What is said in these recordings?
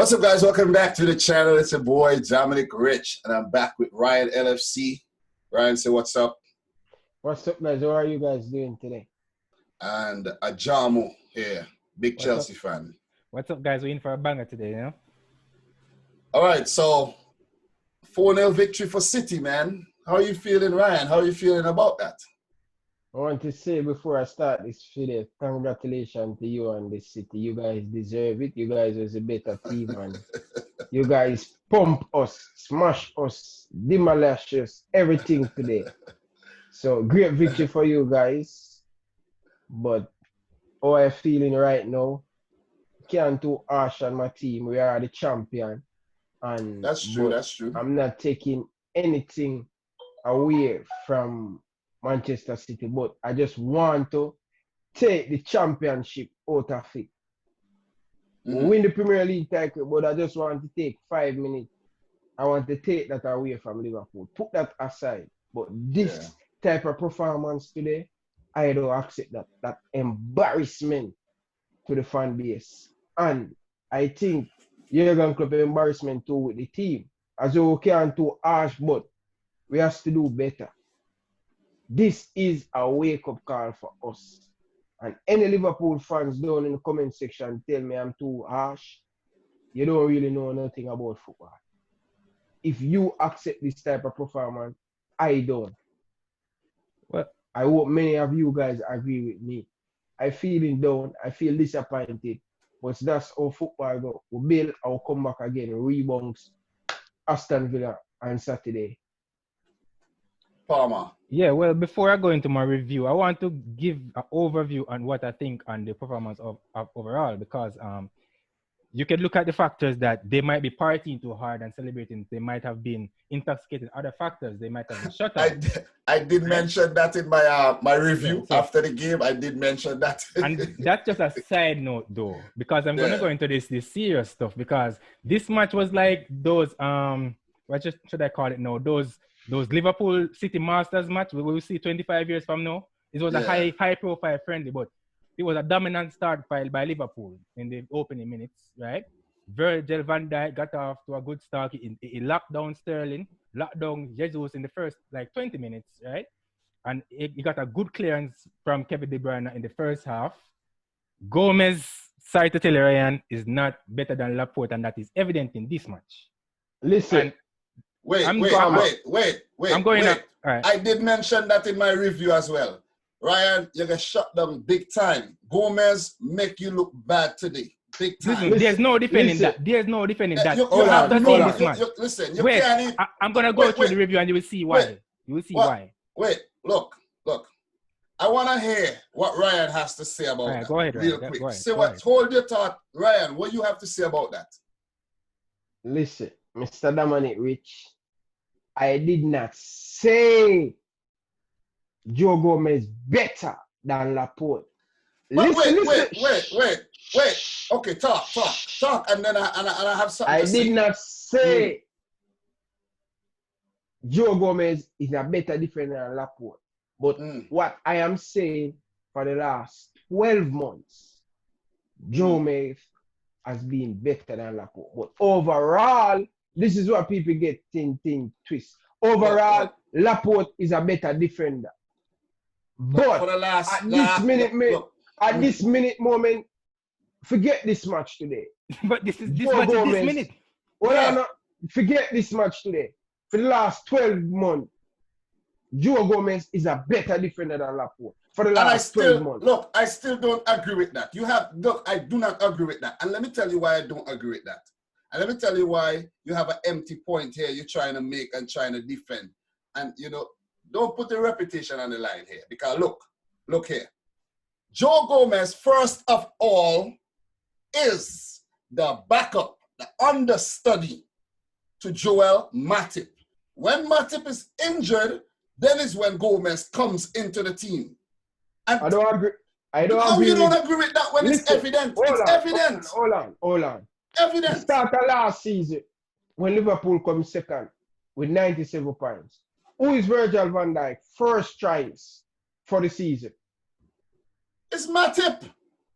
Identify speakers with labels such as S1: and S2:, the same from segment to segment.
S1: What's up, guys? Welcome back to the channel. It's your boy, Dominic Rich, and I'm back with Ryan LFC. Ryan, say what's up.
S2: What's up, guys? How are you guys doing today?
S1: And Ajamu here, big Chelsea fan.
S3: What's up, guys? We're in for a banger today, you know?
S1: All right, so 4-0 victory for City, man. How are you feeling, Ryan? How are you feeling about that?
S2: I want to say before I start this video, congratulations to you and the City. You guys deserve it. You guys was a better team, and you guys pump us, smash us, demolish us, everything today. So great victory for you guys. But how I'm feeling right now, can't too harsh on my team. We are the champion. And
S1: that's true.
S2: I'm not taking anything away from Manchester City, but I just want to take the championship out of it. We win the Premier League title, but I just want to take 5 minutes. I want to take that away from Liverpool. Put that aside. But this type of performance today, I don't accept that. That embarrassment to the fan base. And I think Jurgen Klopp embarrassment too with the team. As we can't too harsh, but we have to do better. This is a wake-up call for us. And any Liverpool fans down in the comment section tell me I'm too harsh, you don't really know nothing about football. If you accept this type of performance, I don't.
S3: Well,
S2: I hope many of you guys agree with me. I feeling down, I feel disappointed, but that's how football go. We build, I'll come back again, rebounds, Aston Villa on Saturday.
S1: Palmer.
S3: Yeah, well, before I go into my review, I want to give an overview on what I think on the performance of overall, because you can look at the factors that they might be partying too hard and celebrating. They might have been intoxicated. Other factors, they might have been shut up.
S1: I did mention that in my my review after the game. I did mention that.
S3: And that's just a side note, though, because I'm going to go into this serious stuff, because this match was like those what should I call it now? Those Liverpool City Masters match we will see 25 years from now. It was a high profile friendly, but it was a dominant start by Liverpool in the opening minutes, right? Virgil van Dijk got off to a good start. He locked down Sterling, locked down Jesus in the first 20 minutes, right? And he got a good clearance from Kevin De Bruyne in the first half. Gomez, sorry to tell you, Ryan, is not better than Laporte, and that is evident in this match.
S2: Listen.
S1: Wait. I'm
S3: going up. All right.
S1: I did mention that in my review as well. Ryan, you get shut down big time. Gomez make you look bad today. Big time.
S3: Listen, there's no defending that. There's no defending that. I'm going to go through the review and you will see why. You will see why.
S1: Wait, look. I want to hear what Ryan has to say about that.
S3: Go ahead,
S1: real
S3: Ryan.
S1: quick. Hold your thought. Ryan, what you have to say about that?
S2: Listen, Mr. Dominic Rich, I did not say Joe Gomez better than Laporte.
S1: Wait. Okay, talk, and then I have something to say.
S2: I did not say Joe Gomez is a better defender than Laporte. But what I am saying for the last 12 months, Joe Gomez has been better than Laporte. But overall, this is what people get thing twist. Overall, Laporte is a better defender. But
S1: for the last,
S2: at this minute moment, forget this match today.
S3: But this minute.
S2: Forget this match today. For the last 12 months, Joe Gomez is a better defender than Laporte. For the last 12 months.
S1: Look, I still don't agree with that. I do not agree with that. And let me tell you why I don't agree with that. And let me tell you why you have an empty point here you're trying to make and trying to defend. And, don't put the reputation on the line here. Because look here. Joe Gomez, first of all, is the backup, the understudy to Joel Matip. When Matip is injured, then is when Gomez comes into the team. And
S2: I don't agree.
S1: You don't agree with that when it's evident? Evident.
S2: Hold on.
S1: Evident.
S2: Start of last season, when Liverpool comes second with 97 points. Who is Virgil van Dijk? First choice for the season.
S1: It's Matip.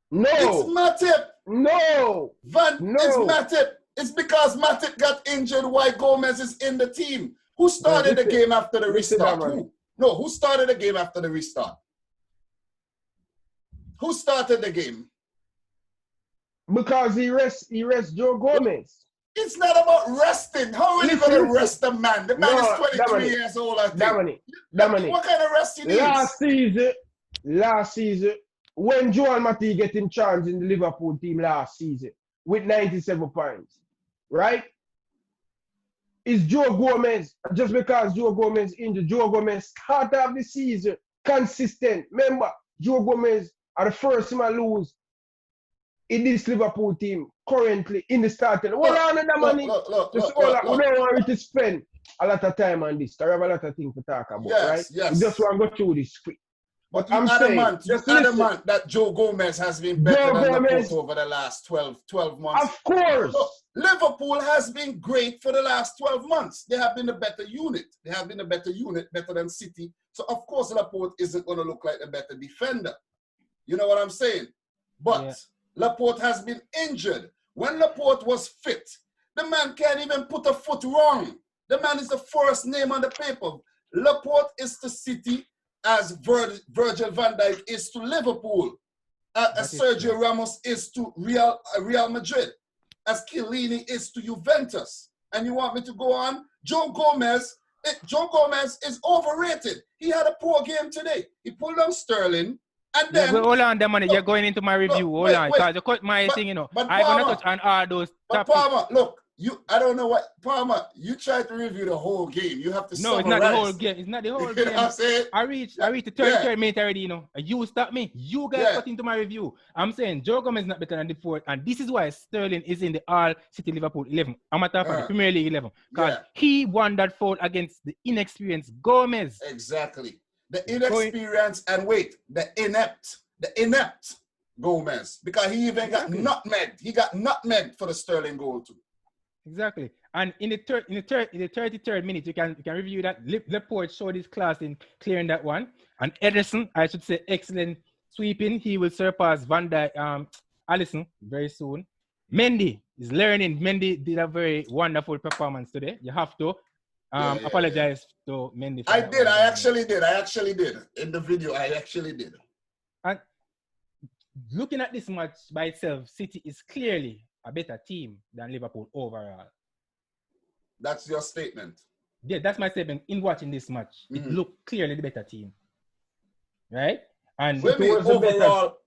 S2: No.
S1: It's Matip.
S2: No.
S1: It's Matip. It's because Matic got injured while Gomez is in the team. Who started the game after the restart? Who? No, who started the game after the restart? Who started the game?
S2: Because he rests Joe Gomez.
S1: It's not about resting. How are you going to rest the man? The man is 23 years old, I think.
S2: Dominic.
S1: What kind of rest he needs?
S2: Last season, when Joel Matip get in charge in the Liverpool team last season with 97 points, right? Is Joe Gomez, just because Joe Gomez injured, Joe Gomez start of the season consistent. Remember, Joe Gomez are the first to lose in this Liverpool team currently in the starting. Hold on to the money. We don't want to spend a lot of time on this. I have a lot of things to talk about, right?
S1: Yes.
S2: We just want to go through this script.
S1: But I'm adamant that Joe Gomez has been better than Laporte over the last 12 months.
S2: Of course.
S1: Look, Liverpool has been great for the last 12 months. They have been a better unit. Better than City. So, of course, Laporte isn't going to look like a better defender. You know what I'm saying? But Laporte has been injured. When Laporte was fit, the man can't even put a foot wrong. The man is the first name on the paper. Laporte is to City as Virgil van Dijk is to Liverpool, as Sergio Ramos is to Real Madrid, as Chiellini is to Juventus. And you want me to go on? Joe Gomez is overrated. He had a poor game today. He pulled on Sterling, and then...
S3: hold on, Dominic. You're going into my review. Hold on, because you cut my thing, you know. I'm going to touch on all those topics.
S1: Palmer, look. I don't know what, Palmer, you tried to review the whole game. You have to summarize.
S3: It's not the whole game. It's not the whole game.
S1: You know what I'm saying?
S3: I reached the 33rd minute already, you know. You stop me. You guys got into my review. I'm saying Joe Gomez is not better than the fourth. And this is why Sterling is in the All-City Liverpool 11. I'm at the Premier League 11. Because he won that foul against the inexperienced Gomez.
S1: Exactly. The inexperienced and the inept Gomez. Because he even got nutmegged. He got nutmegged for the Sterling goal too.
S3: Exactly, and in the 33rd minute, you can review that. Laporte showed his class in clearing that one, and Ederson, I should say, excellent sweeping. He will surpass Van Dijk, Alisson very soon. Mendy is learning. Mendy did a very wonderful performance today. You have to apologize to Mendy.
S1: I actually did in the video. I actually did.
S3: And looking at this match by itself, City is clearly a better team than Liverpool overall.
S1: That's your statement.
S3: Yeah, that's my statement. In watching this match, it looked clearly the better team, right? And
S1: overall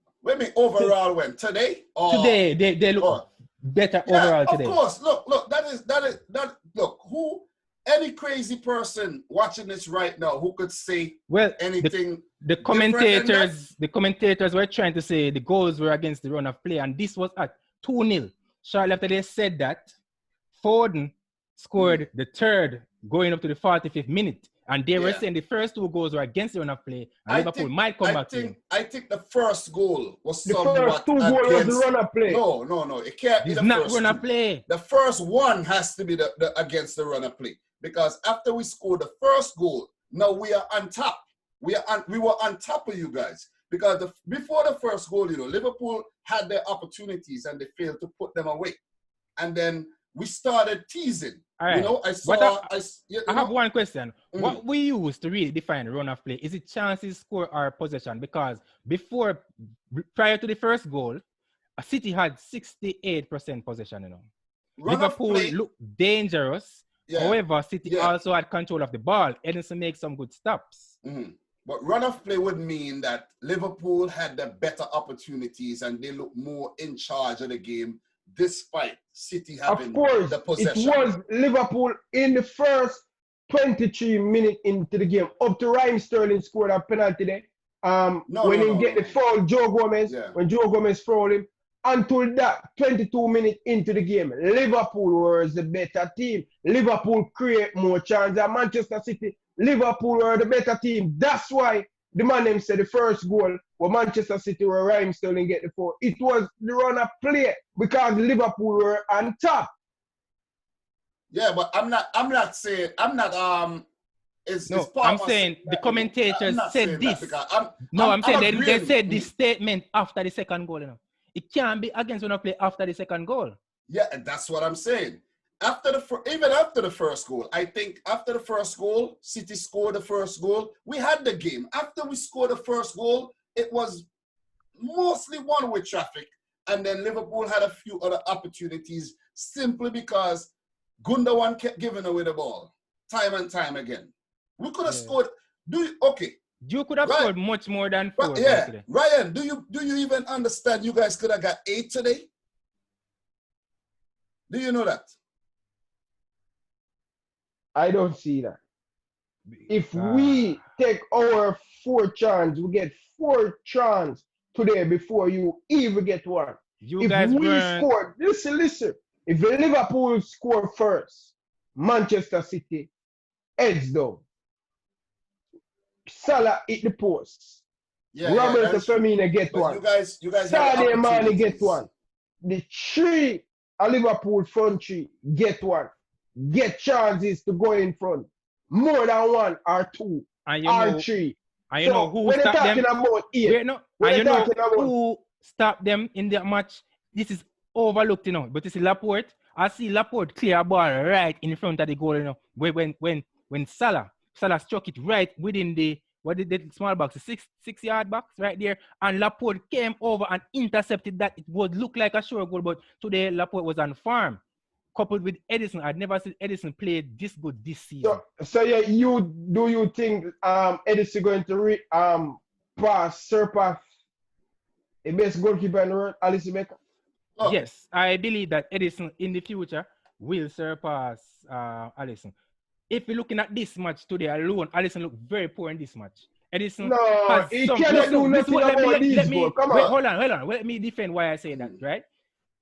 S1: when today?
S3: Today they look better overall today.
S1: Of course. Look. That. Look, who? Any crazy person watching this right now who could say anything?
S3: The commentators were trying to say the goals were against the run of play, and this was at 2-0. Shortly after they said that, Foden scored the third going up to the 45th minute. And they were saying the first two goals were against the run of play. And Liverpool might come back to him.
S1: I think the first goal was
S2: the first two goals was the run of play.
S1: No. It can't be the
S3: not
S1: first
S3: run of play.
S1: The first one has to be the against the run of play. Because after we scored the first goal, now we are on top. We were on top of you guys. Because before the first goal, Liverpool had their opportunities and they failed to put them away. And then we started teasing.
S3: All right. I have one question. What we use to really define run of play, is it chances, score, or possession? Because prior to the first goal, City had 68% possession, Liverpool looked dangerous. Yeah. However, City also had control of the ball. Ederson makes some good stops.
S1: Mm-hmm. But run of play would mean that Liverpool had the better opportunities and they looked more in charge of the game despite City having the possession. It was
S2: Liverpool in the first 23 minutes into the game. Up to Raheem Sterling scored a penalty there. When he get the foul, Joe Gomez, when Joe Gomez fouled him. Until that, 22 minutes into the game, Liverpool was the better team. Liverpool create more chance than Manchester City. Liverpool were the better team. That's why the man them said the first goal was Manchester City where Raheem Sterling get the foul. It was the runner play because Liverpool were on top.
S1: Yeah, but I'm not saying
S3: I'm saying the commentators said this. I'm saying they said this statement after the second goal. It can't be against run of play after the second goal.
S1: Yeah, and that's what I'm saying. Even after the first goal, I think after the first goal, City scored the first goal. We had the game. After we scored the first goal, it was mostly one-way traffic. And then Liverpool had a few other opportunities simply because Gundogan kept giving away the ball time and time again. We could have scored.
S3: You could have scored much more than 4 goals
S1: Yeah,
S3: today.
S1: Ryan, do you even understand you guys could have got 8 today? Do you know that?
S2: I don't see that. If we take our 4 chance, we get 4 chance today before you even get one. Score, listen. If Liverpool score first, Manchester City heads down. Salah hit the post. Roberto Firmino get one.
S1: You guys
S2: Sadio Mane get one. The 3 Liverpool front 3 get one. Get chances to go in front. More than 1 or 2 or 3.
S3: And you know who stopped them? Who stopped them in that match? This is overlooked, you know. But you see Laporte, I see Laporte clear a ball right in front of the goal, you know. When Salah struck it right within the small box, the 6 yard box right there, and Laporte came over and intercepted that. It would look like a sure goal, but today Laporte was on farm. Coupled with Edison, I'd never seen Edison play this good this season.
S2: So yeah, you think Edison going to surpass the best goalkeeper in the world, Alisson Becker?
S1: Oh.
S3: Yes, I believe that Edison in the future will surpass Alisson. If you're looking at this match today alone, Alisson looked very poor in this match. Edison
S2: he cannot do nothing about these goals. Come on.
S3: Hold on. Let me defend why I say that, right?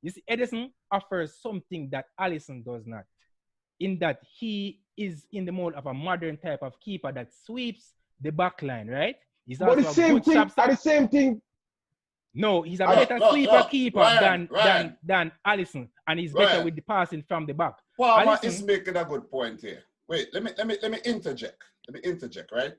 S3: You see, Edison offers something that Alisson does not, in that he is in the mode of a modern type of keeper that sweeps the back line, right? He's
S2: but the same thing.
S3: No, he's a better keeper than Alisson, and he's better with the passing from the back.
S1: Palmer is making a good point here. Wait, let me interject. Right?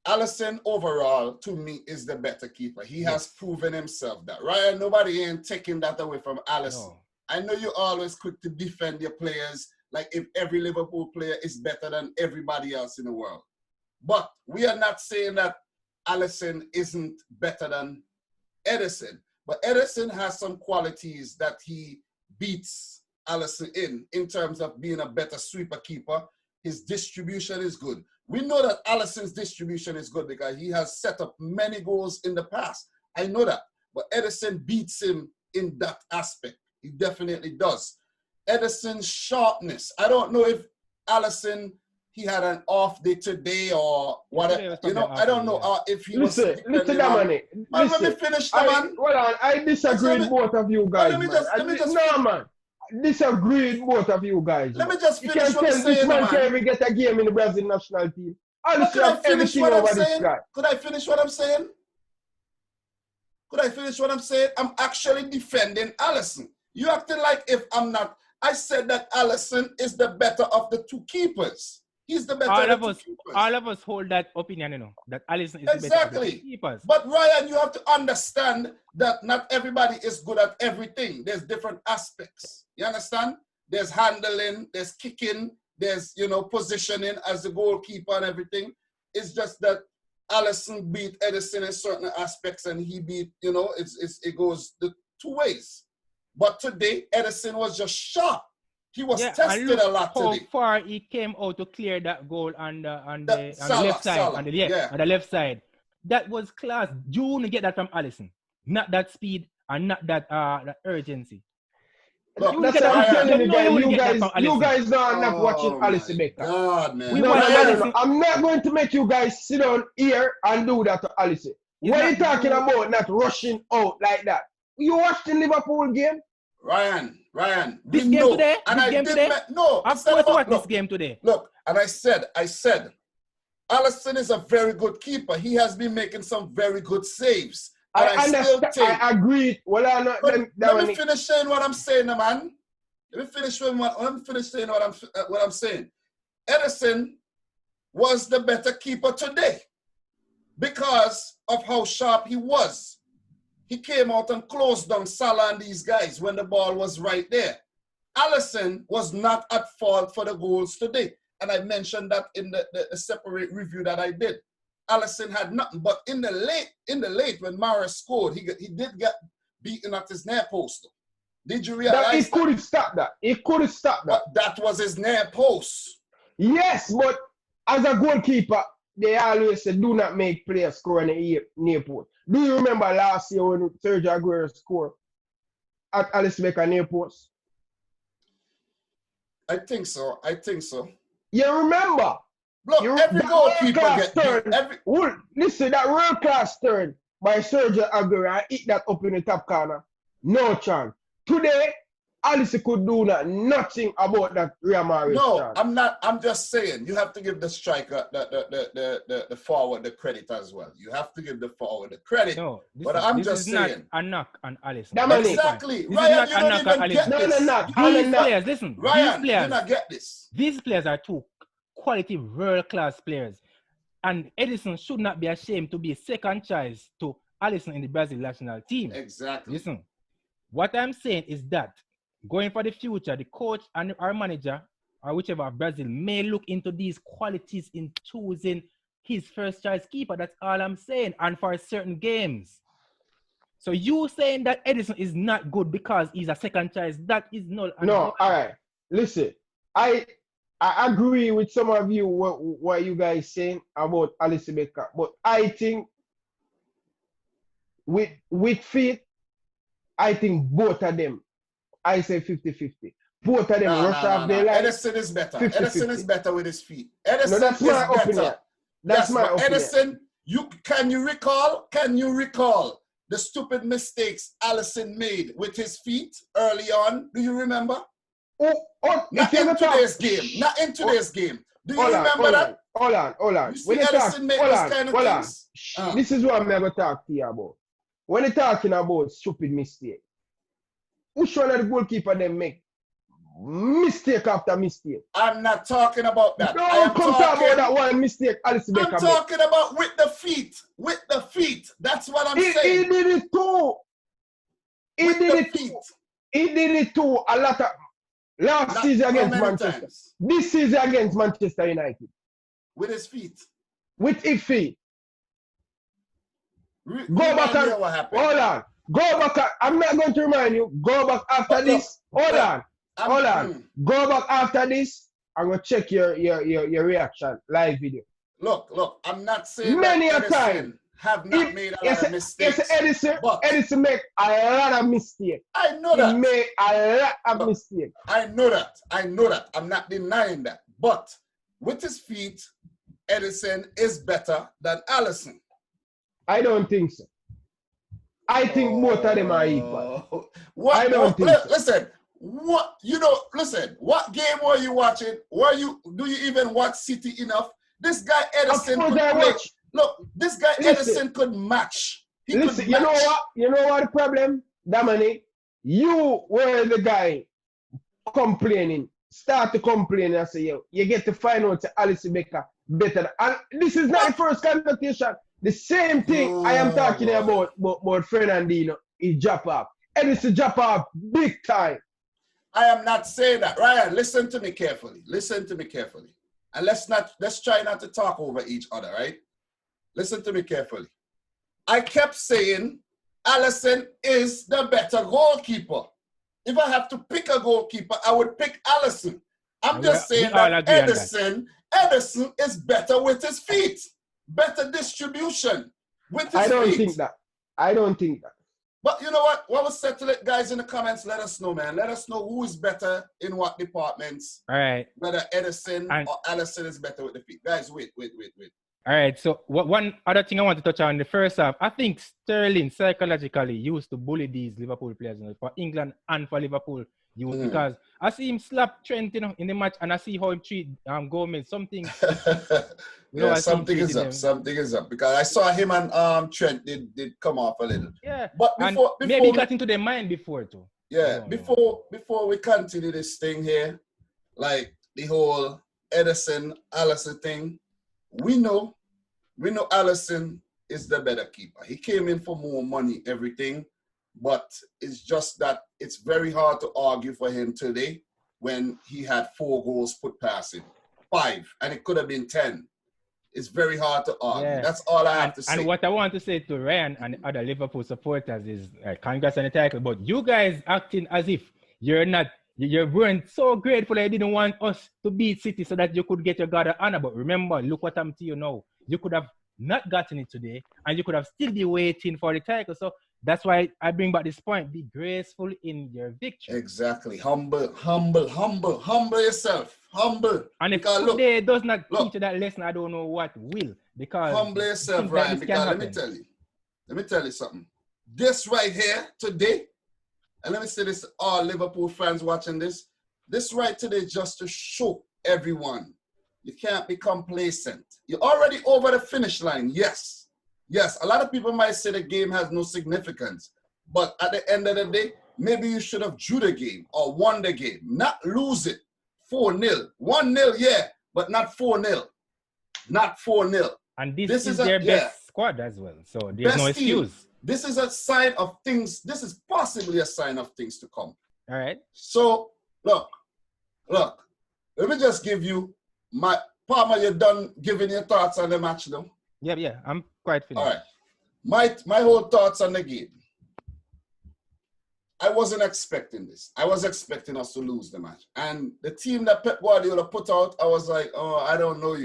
S1: Alisson overall, to me, is the better keeper. He has proven himself that. Right? Nobody ain't taking that away from Alisson. No. I know you're always quick to defend your players, like if every Liverpool player is better than everybody else in the world. But we are not saying that Alisson isn't better than Edison. But Edison has some qualities that he beats Alisson in terms of being a better sweeper keeper. His distribution is good. We know that Alisson's distribution is good because he has set up many goals in the past. I know that. But Edison beats him in that aspect. He definitely does. Edison's sharpness. I don't know if Alisson, he had an off day today or whatever. You know, I don't know if he was...
S2: Listen, let me
S1: finish, man.
S2: Hold on, I disagree with both of you guys, disagree with both of you guys.
S1: Let me just finish what I'm saying,
S2: this man can't even get a game in the Brazil national team.
S1: Could I finish what I'm saying? Could I finish what I'm saying? I'm actually defending Alisson. You acting like if I'm not. I said that Alisson is the better of the 2 keepers. He's the better of the 2 keepers.
S3: All of us hold that opinion, you know, that Alisson is the better of the 2 keepers.
S1: But Ryan, you have to understand that not everybody is good at everything. There's different aspects. You understand? There's handling, there's kicking, there's, you know, positioning as the goalkeeper and everything. It's just that Alisson beat Edison in certain aspects and he beat, you know, it goes the 2 ways. But today, Edison was just sharp. He was tested a lot today.
S3: How far he came out to clear that goal on the left side. On the left side. That was class. You wouldn't get that from Alisson. Not that speed and not that urgency.
S2: Look, that's what I'm telling you guys. You guys are not watching Alisson Becker.
S1: God, man.
S2: No. I'm not going to make you guys sit down here and do that to Alisson. What are you talking about? Not rushing out like that. You watched the Liverpool game?
S1: Ryan.
S3: This game today?
S1: No.
S3: Of course, watch this game today.
S1: Look, and I said, Alisson is a very good keeper. He has been making some very good saves.
S2: I agree. Well,
S1: let me finish saying what I'm saying, man. Let me finish saying what I'm saying. Edison was the better keeper today because of how sharp he was. he came out and closed down Salah and these guys when the ball was right there. Alisson was not at fault for the goals today. And I mentioned that in the separate review that I did. Alisson had nothing. But in the late when Mahrez scored, he did get beaten at his near post. Did you realize
S2: he could have stopped that? He could have stopped that.
S1: But that was his near post.
S2: Yes, but as a goalkeeper, they always say, do not make players score in the near post. Do you remember last year when Sergio Aguero scored at Alisson Becker near post?
S1: I think so.
S2: You remember?
S1: Look, every goalkeeper
S2: listen, that world-class turn by Sergio Aguero and hit that up in the top corner. No chance. Today, Alisson could do nothing about that Real Madrid.
S1: No,
S2: chance.
S1: I'm not. I'm just saying you have to give the striker, the forward, the credit as well. You have to give the forward the credit.
S3: No,
S1: I'm just saying.
S3: Not a knock on Alisson.
S1: Exactly. Ryan, you don't even get this.
S3: These players, listen.
S1: Ryan,
S3: these players,
S1: you not get this.
S3: These players are two quality world-class players. And Edison should not be ashamed to be a second choice to Alisson in the Brazil national team.
S1: Exactly.
S3: Listen, what I'm saying is that going for the future, the coach and our manager, or whichever of Brazil, may look into these qualities in choosing his first choice keeper. That's all I'm saying. And for certain games. So you saying that Edison is not good because he's a second choice, that is null.
S2: No, all right. Listen, I agree with some of you what you guys saying about Alisson Becker, but I think with feet, I think both of them, I say 50-50. Both of them rush off their line.
S1: Edison is better.
S2: 50-50.
S1: Edison is better with his feet. Edison
S2: no, that's my
S1: is
S2: opinion.
S1: better.
S2: That's my opinion.
S1: Edison, can you recall the stupid mistakes Alisson made with his feet early on? Do you remember? Not in today's game. Do you remember that?
S2: Hold on.
S1: You see Alisson make this kind of things?
S2: This is what I'm going to talk to you about. When you're talking about stupid mistake, which one of the goalkeeper them make mistake after mistake?
S1: I'm not talking about that.
S2: Don't come talk about that one mistake Alisson Becker
S1: I'm talking about with the feet. With the feet. That's what I'm saying.
S2: He did it too. He did it too. A lot of last season against Manchester.
S1: Times?
S2: This season against Manchester United.
S1: With his feet.
S2: With his feet.
S1: Go back and
S2: hold on. Go back. I'm not going to remind you. Go back after this. Hold on. Go back after this. I'm going to check your reaction. Live video.
S1: Look. I'm not saying
S2: many
S1: that
S2: a time
S1: have not made a lot of mistakes.
S2: Edison make a lot of mistakes.
S1: I know that.
S2: He made a lot of mistakes.
S1: I know that. I'm not denying that. But with his feet, Edison is better than Alisson.
S2: I don't think so. I think both of them are equal.
S1: Listen, what game were you watching? Do you even watch City enough? This guy Edison could play. Look, this guy Edison could match. You know
S2: what? You know what the problem, Dominic? You were the guy complaining. Start to complain and say, you get to find out that Alisson Becker better. And this is not the first conversation. The same thing I am talking about Fernandinho is drop off. Edison drop off big time.
S1: I am not saying that. Ryan, listen to me carefully. And let's try not to talk over each other, right? Listen to me carefully. I kept saying Alisson is the better goalkeeper. If I have to pick a goalkeeper, I would pick Alisson. I'm just saying that Edison is better with his feet. Better distribution with his feet.
S2: I don't think that.
S1: But you know what? What was said to the guys in the comments, let us know, man. Let us know who is better in what departments.
S3: All right.
S1: Whether Edison or Alisson is better with the feet. Guys, wait.
S3: All right. So one other thing I want to touch on in the first half, I think Sterling psychologically used to bully these Liverpool players, for England and for Liverpool. Because I see him slap Trent, in the match, and I see how he treat Gomez. Something
S1: is up. Because I saw him and Trent did come off a little.
S3: Yeah.
S1: But before
S3: maybe he got into their mind before too.
S1: Yeah. Before we continue this thing here, like the whole Edison Alisson thing, we know Alisson is the better keeper. He came in for more money, everything, but it's just that it's very hard to argue for him today when he had 4 goals put past him. 5, and it could have been 10. It's very hard to argue.
S3: Yeah.
S1: That's all I have to say.
S3: And what I want to say to Ryan and other Liverpool supporters is congrats on the title, but you guys acting as if you weren't so grateful that you didn't want us to beat City so that you could get your God of honor. But remember, look what I'm to you now. You could have not gotten it today, and you could have still be waiting for the title. So that's why I bring back this point. Be graceful in your victory.
S1: Exactly. Humble yourself. Humble.
S3: And if today does not teach you that lesson, I don't know what will. Because
S1: humble yourself, Ryan, because let me tell you something. This right here today, and let me say this to all Liverpool fans watching this right today just to show everyone you can't be complacent. You're already over the finish line, yes. Yes, a lot of people might say the game has no significance, but at the end of the day, maybe you should have drew the game or won the game, not lose it 4-0. 1-0, yeah, but not 4-0. Not 4-0.
S3: And this is their best squad as well, so there's no excuse.
S1: Team. This is a sign of things. This is possibly a sign of things to come.
S3: All right.
S1: So, look. Let me just give you my... Palmer, you're done giving your thoughts on the match, though?
S3: Yeah, I'm quite finished.
S1: All right. My whole thoughts on the game. I wasn't expecting this. I was expecting us to lose the match. And the team that Pep Guardiola put out, I was like, oh, I don't know,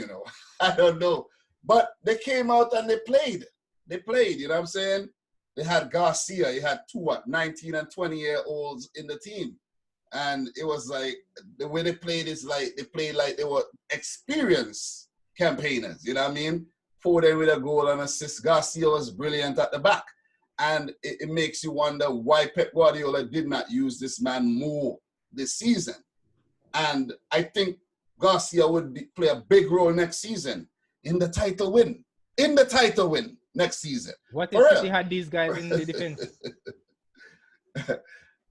S1: I don't know. But they came out and they played. You know what I'm saying? They had Garcia. You had 19 and 20-year-olds in the team. And it was like, the way they played is like, they played like they were experienced campaigners. You know what I mean? 4 days with a goal and assist. Garcia was brilliant at the back. And it makes you wonder why Pep Guardiola did not use this man more this season. And I think Garcia would play a big role next season in the title win. Next season.
S3: What if City had these guys in the defense?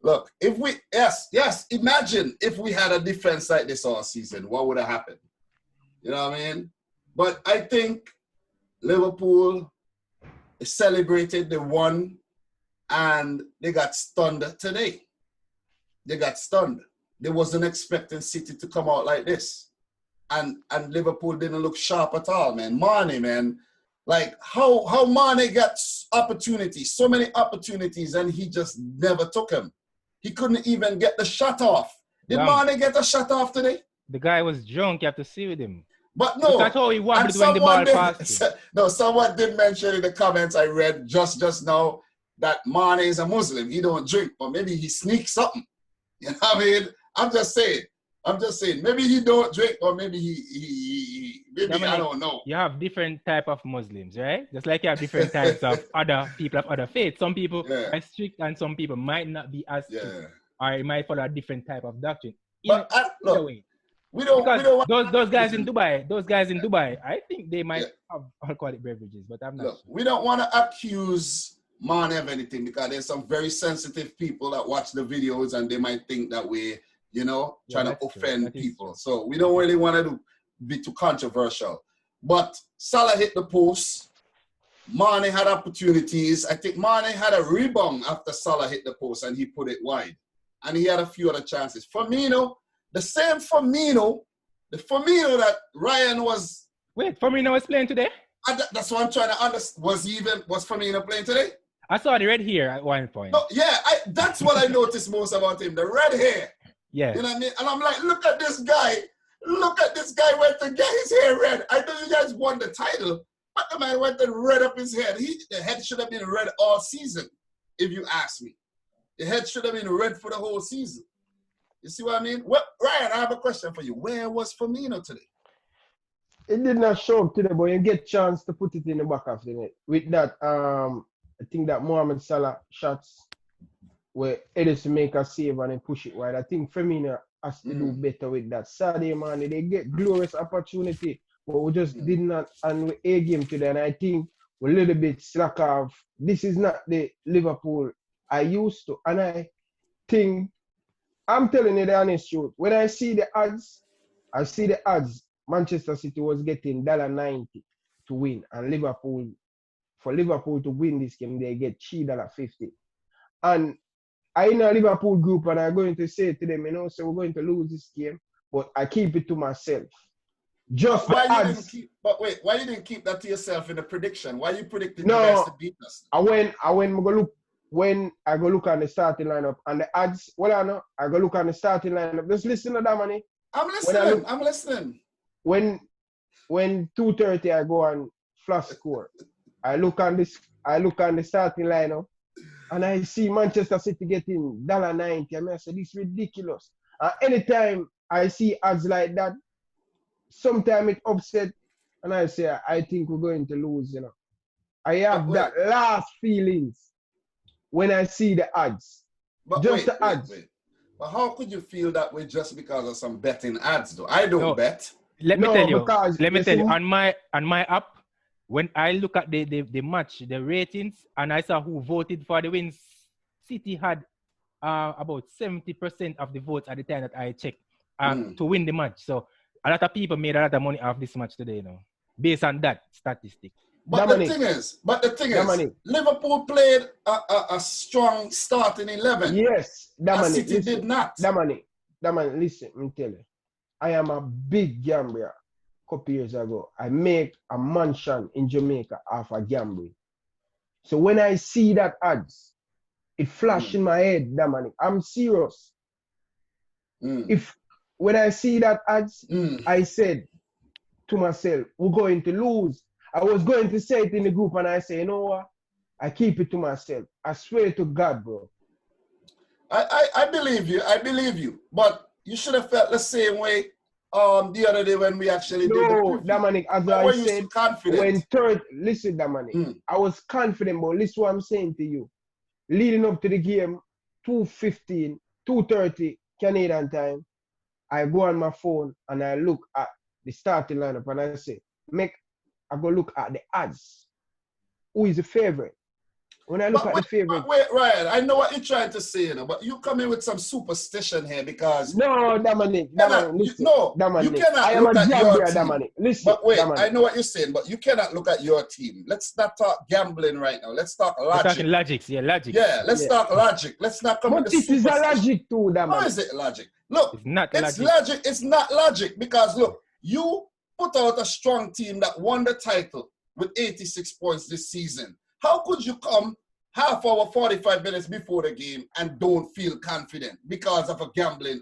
S1: Look, imagine if we had a defense like this all season, what would have happened? You know what I mean? But I think Liverpool celebrated, they won, and they got stunned today. They got stunned. They wasn't expecting City to come out like this. And Liverpool didn't look sharp at all, man. Mane, man. Like, how Mane got opportunities, so many opportunities, and he just never took them. He couldn't even get the shot off. Did Mane get a shot off today?
S3: The guy was drunk. You have to see with him.
S1: But no.
S3: That's how he wanted when the ball passed.
S1: No, someone did mention in the comments I read just now that Mane is a Muslim. He don't drink, but maybe he sneaks something. You know what I mean? I'm just saying. Maybe he don't drink, or maybe I don't know.
S3: You have different type of Muslims, right? Just like you have different types of other people of other faiths. Some people are strict, and some people might not be as strict, or it might follow a different type of doctrine.
S1: But look,
S3: way.
S1: We don't
S3: those guys in Dubai, I think they might have alcoholic beverages, but I'm not sure.
S1: We don't want to accuse Mane of anything, because there's some very sensitive people that watch the videos and they might think that we're, trying to offend people. So we don't really want to be too controversial. But Salah hit the post. Mane had opportunities. I think Mane had a rebound after Salah hit the post and he put it wide. And he had a few other chances. Firmino, the same Firmino, the Firmino that Ryan was...
S3: Wait, Firmino was playing today?
S1: That's what I'm trying to understand. Was Firmino playing today?
S3: I saw the red hair at one point.
S1: No, yeah, that's what I noticed most about him, the red hair.
S3: Yeah.
S1: You know what I mean? And I'm like, look at this guy. Look at this guy went to get his hair red. I know you guys won the title, but the man went to red up his head. The head should have been red all season, if you ask me. The head should have been red for the whole season. You see what I mean? Well, Ryan, I have a question for you. Where was Firmino today?
S2: It did not show up today, but you get a chance to put it in the back of the net. With that, I think that Mohamed Salah shots where Edison make a save and then push it wide. I think Firmino has to do better with that. Sadio Mane, they get glorious opportunity, but we just did not and A game today. And I think we're a little bit slack off. This is not the Liverpool I used to. And I think, I'm telling you the honest truth, when I see the odds, Manchester City was getting $1.90 to win, and Liverpool for Liverpool to win this game, they get $3.50. And I in a Liverpool group and I'm going to say to them, so we're going to lose this game, but I keep it to myself. Just
S1: why
S2: the
S1: you
S2: odds.
S1: didn't keep? But wait, why you didn't keep that to yourself in the prediction? Why you predicting you guys to beat us?
S2: When I go look on the starting lineup and the odds, I go look on the starting lineup. Just listen to that, money.
S1: I'm listening. I'm listening.
S2: When 2:30 I go on Flash Score, I look on the starting lineup and I see Manchester City getting $1.90. I say this is ridiculous. Anytime I see odds like that, sometimes it upset and I say I think we're going to lose. I have that last feelings when I see the odds.
S1: But
S2: just the odds.
S1: But how could you feel that way just because of some betting odds, though? I don't bet.
S3: Let me tell you. On my app, when I look at the match, the ratings, and I saw who voted for the wins, City had about 70% of the votes at the time that I checked to win the match. So a lot of people made a lot of money off this match today, based on that statistic.
S1: But the thing is, Liverpool played a strong starting 11.
S2: Yes,
S1: City did not.
S2: Listen, let me tell you. I am a big gambler. A couple years ago, I make a mansion in Jamaica off a gambling. So when I see that odds, it flashed in my head, I'm serious. When I see that odds, I said to myself, we're going to lose. I was going to say it in the group and I say, you know what? I keep it to myself. I swear to God, bro.
S1: I believe you. But you should have felt the same way the other day when we actually did the preview.
S2: Dominic, as I said, listen, Dominic, I was confident, but listen what I'm saying to you. Leading up to the game, 2:15, 2:30 Canadian time, I go on my phone and I look at the starting lineup and I say, I go look at the odds. Who is the favorite? When I look at the favorite.
S1: Wait, Ryan, I know what you're trying to say, but you come in with some superstition here because.
S2: No, Dominic.
S1: You cannot look at your team.
S2: Dominic. Listen,
S1: but wait,
S2: Dominic.
S1: I know what you're saying, but you cannot look at your team. Let's not talk gambling right now. Let's talk logic.
S3: We're talking logic.
S1: Yeah, let's talk logic. Let's not come with the superstition.
S2: But this is a logic too, Dominic.
S1: How is it logic? Look,
S3: it's
S1: logic. It's not logic because, look, you put out a strong team that won the title with 86 points this season. How could you come half hour, 45 minutes before the game and don't feel confident because of a gambling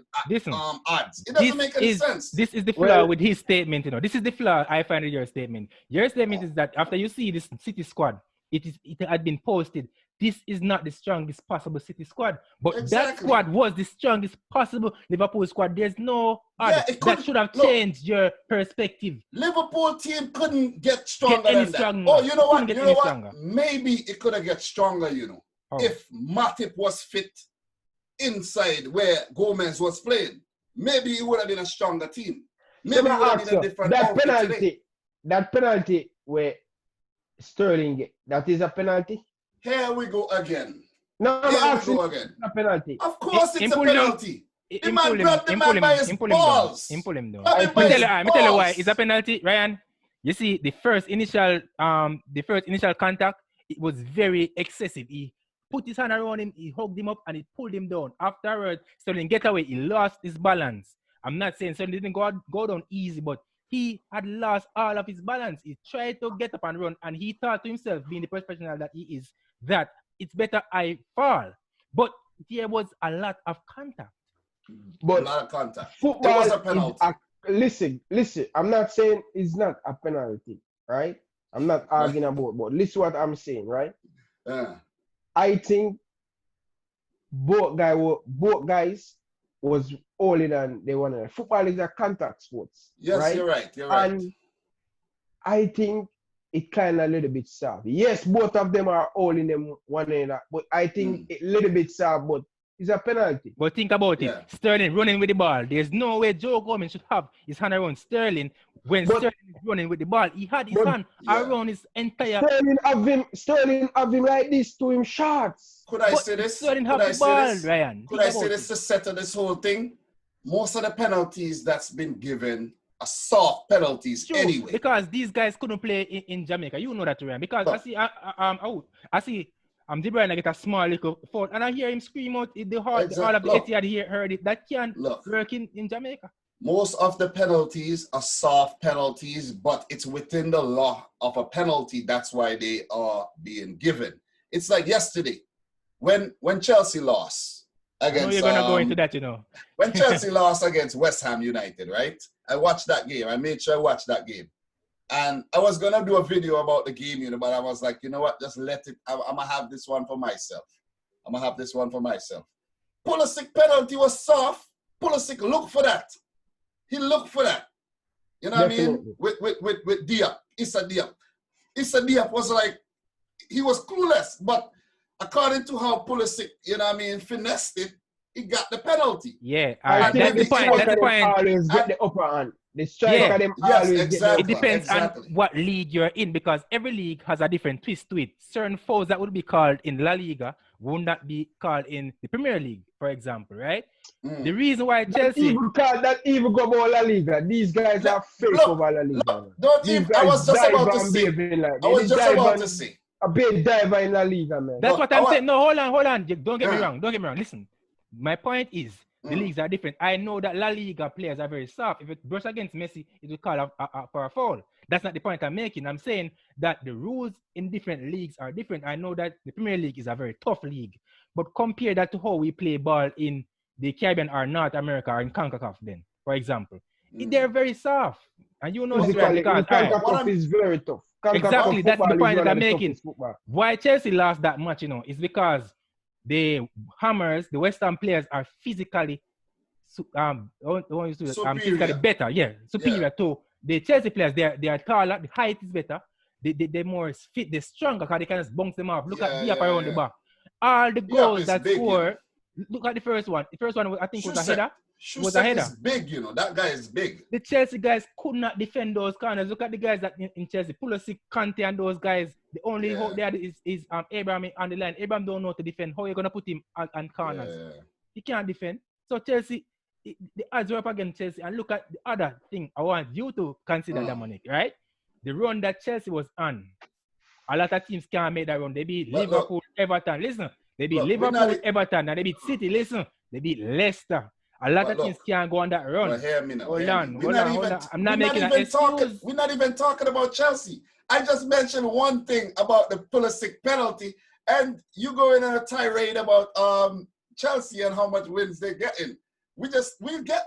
S1: odds? It doesn't make any sense.
S3: This is the flaw with his statement, This is the flaw I find in your statement. Your statement is that after you see this City squad, it had been posted. This is not the strongest possible City squad. But that squad was the strongest possible Liverpool squad. There's no odds. That should have changed your perspective.
S1: Liverpool team couldn't get stronger than that. Oh, you know what? Maybe it could have get stronger, if Matip was fit inside where Gomez was playing. Maybe it would have been a stronger team. Maybe it would have been a different
S2: penalty. That penalty where Sterling get, that is a penalty?
S1: Here we go again.
S2: No,
S1: Here we go again.
S2: A penalty.
S1: Of course it's a penalty. The man grabbed the man by his balls.
S3: Pull him down. Let me tell you why. It's a penalty, Ryan. You see, the first initial contact, it was very excessive. He put his hand around him, he hugged him up, and he pulled him down. Afterwards, Sterling get away. He lost his balance. I'm not saying Sterling didn't go down easy, but he had lost all of his balance. He tried to get up and run, and he thought to himself, being the professional that he is, that it's better I fall. But there was a lot of contact.
S1: But a lot of contact.
S2: Football
S1: it was a penalty.
S2: Listen. I'm not saying it's not a penalty, right? I'm not arguing about, but listen what I'm saying, right? I think both guys was older than they wanted. Football is a contact sport.
S1: Yes,
S2: right?
S1: You're right.
S2: And I think it kind of a little bit soft. Yes, both of them are all in them one another, but I think a little bit soft, but it's a penalty.
S3: But think about it. Sterling running with the ball. There's no way Joe Gomez should have his hand around Sterling when Sterling is running with the ball. He had his hand around his entire...
S2: Sterling have him like this to him shots.
S1: Could I say this?
S3: Sterling have the ball, Ryan.
S1: Could I say this to settle this whole thing? Most of the penalties that's been given are soft penalties
S3: True,
S1: anyway.
S3: because these guys couldn't play in Jamaica. You know that, Ryan. Because I see De Bruyne get a small little fault, and I hear him scream out all of the Etihad heard it. That can't work in Jamaica.
S1: Most of the penalties are soft penalties, but it's within the law of a penalty. That's why they are being given. It's like yesterday when Chelsea lost against.
S3: I know you're gonna go into that, you know.
S1: When Chelsea lost against West Ham United, right? I watched that game. I made sure I watched that game. And I was going to do a video about the game, you know, but I was like, you know what? Just let it. I'm going to have this one for myself. Pulisic penalty was soft. Pulisic looked for that. He looked for that. You know what I mean? With Diop. Issa Diop was like, he was clueless. But according to how Pulisic, you know what I mean, finessed it, he got the penalty.
S3: Yeah,
S2: that's the point. Always get the upper hand. The striker them always
S3: exactly. It depends on what league you're in, because every league has a different twist to it. Certain fouls that would be called in La Liga would not be called in the Premier League, for example, right? The reason why Chelsea
S2: that even go about La Liga. These guys are fake over La Liga.
S1: I was just about to say.
S2: A big diver in La Liga, man.
S3: That's what I'm saying. No, hold on. Don't get me wrong. Listen, my point is, the leagues are different. I know that La Liga players are very soft. If it brush against Messi, it will call for a foul. That's not the point I'm making. I'm saying that the rules in different leagues are different. I know that the Premier League is a very tough league, but compare that to how we play ball in the Caribbean or North America or in CONCACAF then, for example. They're very soft. And you know this, right? Because
S2: CONCACAF is very tough.
S3: Exactly, that's the point that I'm making. Why Chelsea lost that much, you know, is because the Hammers, the West Ham players, are physically physically better, superior to the Chelsea players. They are taller, the height is better, they're more fit, they're stronger because they can just bounce them off. Look at Diop around the back. All the goals that score, look at the first one. The first one I think was a header.
S1: Is big, you know. That guy is big.
S3: The Chelsea guys could not defend those corners. Look at the guys that in Chelsea, Pulisic, Kante, and those guys. The only hope there is Abraham on the line. Abraham don't know how to defend. How are you gonna put him on corners? Yeah. He can't defend. So Chelsea, the odds were up against Chelsea. And look at the other thing. I want you to consider, Dominic, right? The run that Chelsea was on. A lot of teams can't make that run. They beat Liverpool, Everton. Listen, they beat Liverpool, Everton, and they beat City. Listen, they beat Leicester. A lot of teams can't go on that run.
S1: Hear me now.
S3: Hold on. I'm not making an excuse.
S1: We're not even talking about Chelsea. I just mentioned one thing about the Pulisic penalty, and you go in on a tirade about Chelsea and how much wins they're getting. We'll get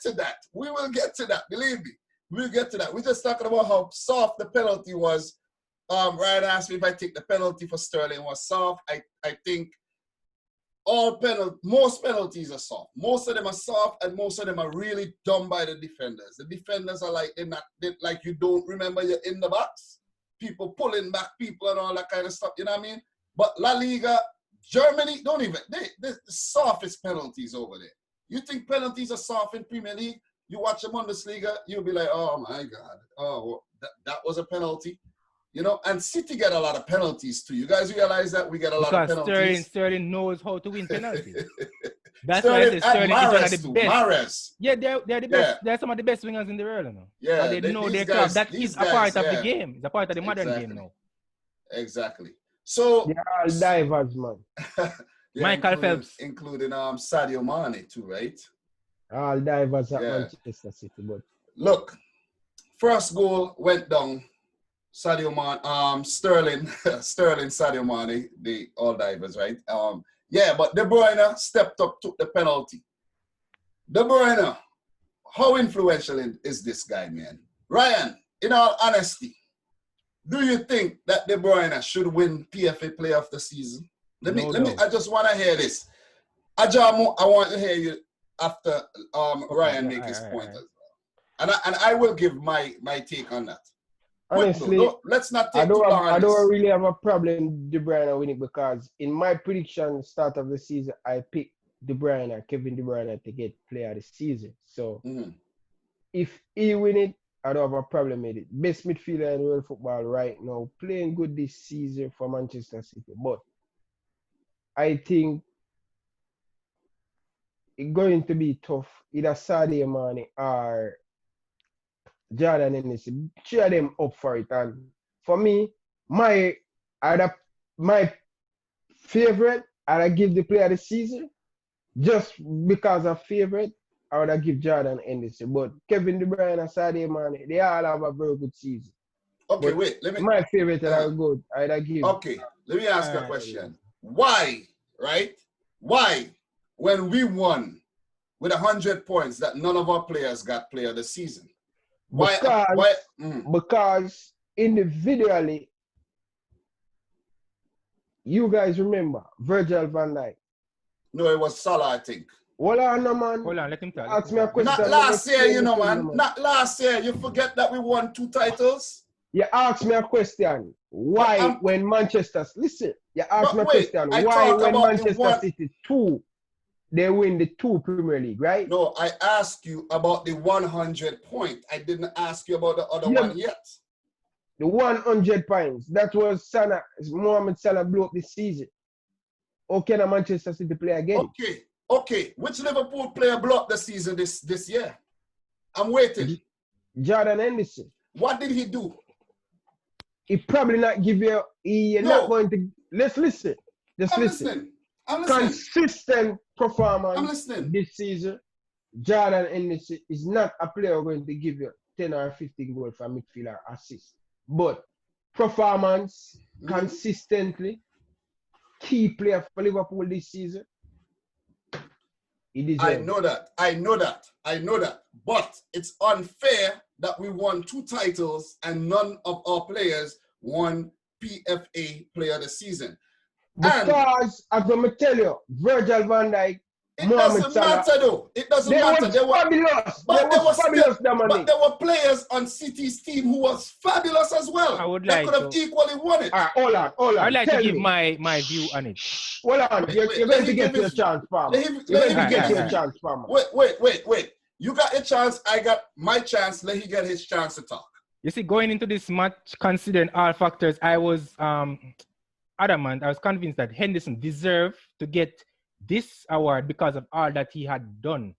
S1: to that. We will get to that. Believe me, we'll get to that. We're just talking about how soft the penalty was. Ryan asked me if I think the penalty for Sterling was soft. I think most penalties are soft. Most of them are soft, and most of them are really done by the defenders. The defenders are like like you don't remember you're in the box. People pulling back people and all that kind of stuff. You know what I mean? But La Liga, Germany, don't even the softest penalties over there. You think penalties are soft in Premier League? You watch the Bundesliga, you'll be like, oh my God, well, that was a penalty. You know, and City get a lot of penalties too. You guys realize that we get a lot of penalties?
S3: Because Sterling knows how to win penalties. That's why I say Sterling is one of the best.
S1: Mahrez.
S3: Yeah, they're the best. They're some of the best wingers in the world, you know.
S1: Yeah,
S3: they know their craft. That is a part of the game. It's a part of the modern game now.
S1: Exactly. So
S2: they're all divers, man.
S3: Michael Phelps,
S1: including Sadio Mane too, right?
S2: All divers at Manchester City, but
S1: look, first goal went down. Sadio Mane, Sterling, Sadio Mane, the all divers, right? But De Bruyne stepped up, took the penalty. De Bruyne, how influential is this guy, man? Ryan, in all honesty, do you think that De Bruyne should win PFA Player of the Season? I just want to hear this. Ajamu, I want to hear you after Ryan make his point as well. And I will give my take on that.
S2: Honestly,
S1: let's not take too long.
S2: I don't really have a problem De Bruyne winning, because in my prediction start of the season, I picked Kevin De Bruyne to get Player of the Season. So if he win it, I don't have a problem with it. Best midfielder in world football right now, playing good this season for Manchester City. But I think it's going to be tough. Either Sadio Mane or Jordan Hennessy. Cheer them up for it. And for me, my favorite, I give the player of the season. Just because of favorite, I would have give Jordan Hennessy. But Kevin De Bruyne and Sadio Mane, they all have a very good season.
S1: Okay,
S2: but
S1: wait. Let me.
S2: My favorite that are good, I'd give.
S1: Okay, let me ask you a question. Why, right? Why, when we won with 100 points, that none of our players got player of the season? Why?
S2: Because individually, you guys remember Virgil van Dijk.
S1: No, it was Salah, I think.
S2: Hold on, no, man.
S3: Hold on, let him tell.
S2: Ask me a question.
S1: Not last year, you know, man. Not last year. You forget that we won 2 titles?
S2: You asked me a question. Why, when Manchester... Listen, you asked me a question. Why, when Manchester City 2, they win the 2 Premier League, right?
S1: No, I asked you about the 100 point. I didn't ask you about the other one yet.
S2: The 100 points. That was Mohamed Salah blew up this season. Or can a Manchester City player again?
S1: Okay. Which Liverpool player blew up the season this year? I'm waiting.
S2: Jordan Henderson.
S1: What did he do?
S2: He probably not give you. Not going to. Let's listen.
S1: I'm listening.
S2: Consistent performance.
S1: I'm listening.
S2: This season, Jordan Henderson is not a player going to give you 10 or 15 goals for midfielder assist. But performance consistently, key player for Liverpool this season.
S1: I know that. But it's unfair that we won 2 titles and none of our players won PFA Player of the Season.
S2: Because, as I'm tell you, Virgil van Dijk,
S1: it doesn't matter though. It doesn't matter.
S2: They were fabulous. But
S1: there were players on City's team who was fabulous as well.
S3: I would
S1: like could have equally won it.
S2: Hold on.
S3: I'd like to give my view on it.
S2: Hold on. You're going to get your chance, Palmer.
S1: Wait. You got your chance. I got my chance. Let him get his chance to talk.
S3: You see, going into this match, considering all factors, I was adamant. I was convinced that Henderson deserved to get this award because of all that he had done